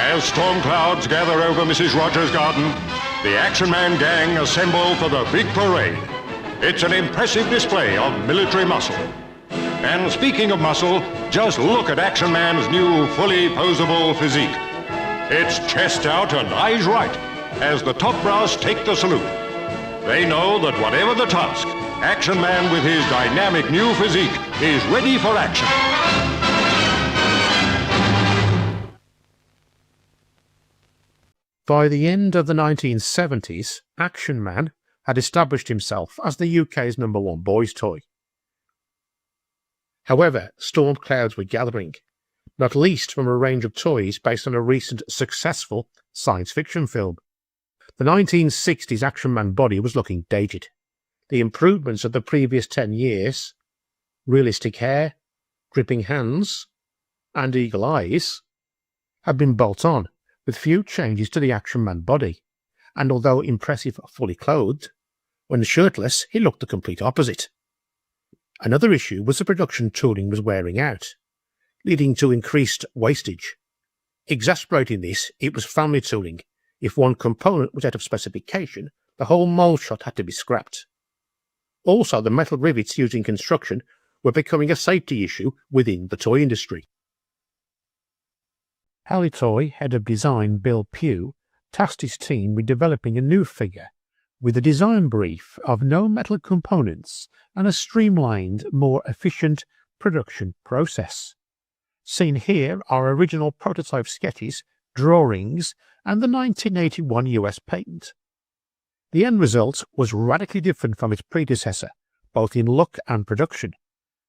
As storm clouds gather over Mrs. Rogers' garden, the Action Man gang assemble for the big parade. It's an impressive display of military muscle. And speaking of muscle, just look at Action Man's new fully posable physique. It's chest out and eyes right as the top brass take the salute. They know that whatever the task, Action Man with his dynamic new physique is ready for action. By the end of the 1970s, Action Man had established himself as the UK's #1 boys' toy. However, storm clouds were gathering, not least from a range of toys based on a recent successful science fiction film. The 1960s Action Man body was looking dated. The improvements of the previous 10 years, realistic hair, gripping hands, and eagle eyes, had been bolt on, with few changes to the Action Man body, and although impressive fully clothed, when shirtless he looked the complete opposite. Another issue was the production tooling was wearing out, leading to increased wastage. Exasperating this, it was family tooling. If one component was out of specification, the whole mould shot had to be scrapped. Also, the metal rivets used in construction were becoming a safety issue within the toy industry. Halitoy head of design Bill Pugh tasked his team with developing a new figure with a design brief of no metal components and a streamlined, more efficient production process. Seen here are original prototype sketches, drawings, and the 1981 US patent. The end result was radically different from its predecessor, both in look and production.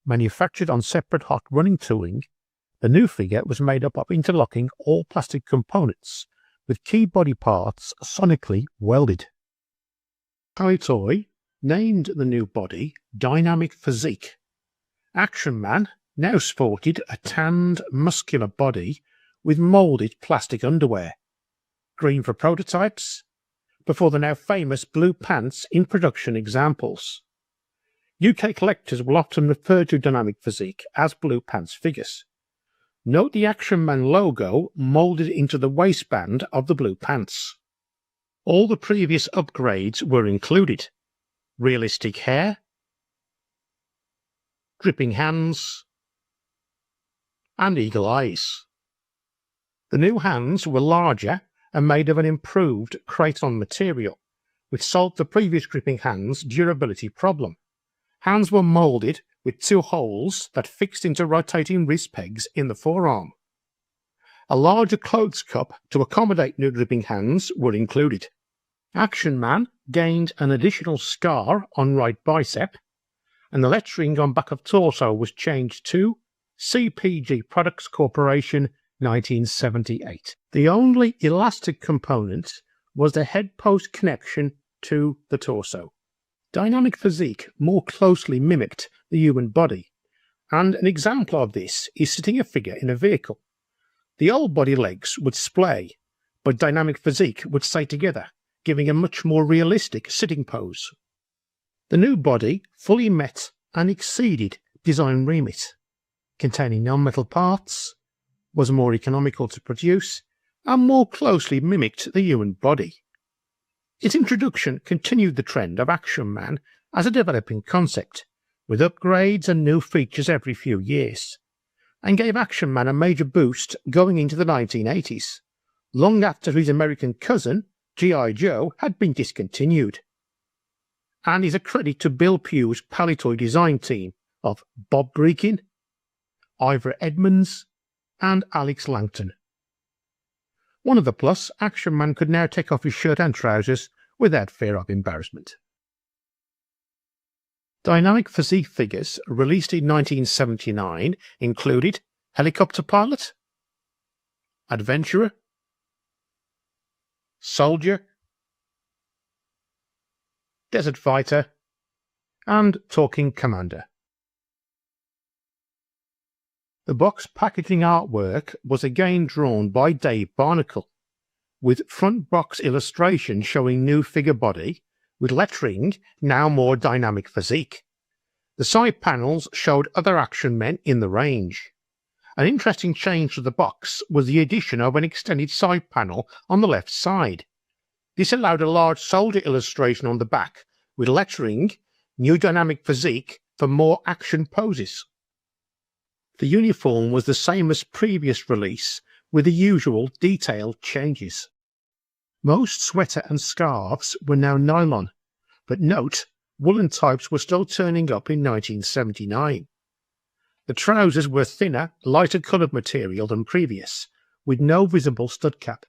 Manufactured on separate hot running tooling, the new figure was made up of interlocking all-plastic components, with key body parts sonically welded. Halitoy named the new body Dynamic Physique. Action Man now sported a tanned, muscular body with moulded plastic underwear. Green for prototypes, before the now famous blue pants in production examples. UK collectors will often refer to Dynamic Physique as blue pants figures. Note the Action Man logo moulded into the waistband of the blue pants. All the previous upgrades were included. Realistic hair, gripping hands, and eagle eyes. The new hands were larger and made of an improved Kraton material, which solved the previous gripping hands' durability problem. Hands were moulded with 2 holes that fixed into rotating wrist pegs in the forearm. A larger clothes cup to accommodate new gripping hands were included. Action Man gained an additional scar on right bicep, and the lettering on back of torso was changed to CPG Products Corporation 1978. The only elastic component was the head post connection to the torso. Dynamic Physique more closely mimicked the human body, and an example of this is sitting a figure in a vehicle. The old body legs would splay, but Dynamic Physique would stay together, giving a much more realistic sitting pose. The new body fully met and exceeded design remit, containing non-metal parts, was more economical to produce, and more closely mimicked the human body. Its introduction continued the trend of Action Man as a developing concept, with upgrades and new features every few years, and gave Action Man a major boost going into the 1980s, long after his American cousin, G.I. Joe, had been discontinued, and is a credit to Bill Pugh's Halitoy design team of Bob Breakin, Ivor Edmonds, and Alex Langton. One of the plus, Action Man could now take off his shirt and trousers without fear of embarrassment. Dynamic Physique figures released in 1979 included Helicopter Pilot, Adventurer, Soldier, Desert Fighter, and Talking Commander. The box packaging artwork was again drawn by Dave Barnacle, with front box illustration showing new figure body, with lettering now more Dynamic Physique. The side panels showed other Action Men in the range. An interesting change to the box was the addition of an extended side panel on the left side. This allowed a large soldier illustration on the back with lettering "New Dynamic Physique for more action poses." The uniform was the same as previous release with the usual detailed changes. Most sweater and scarves were now nylon, but note, woolen types were still turning up in 1979. The trousers were thinner, lighter coloured material than previous, with no visible stud cap.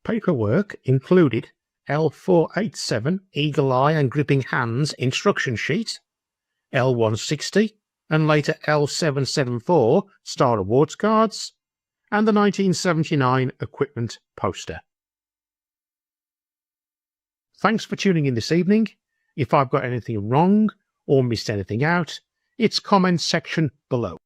Paperwork included L487 Eagle Eye and Gripping Hands instruction sheet, L160 and later L774 Star Awards cards, and the 1979 equipment poster. Thanks for tuning in this evening. If I've got anything wrong or missed anything out, it's comment section below.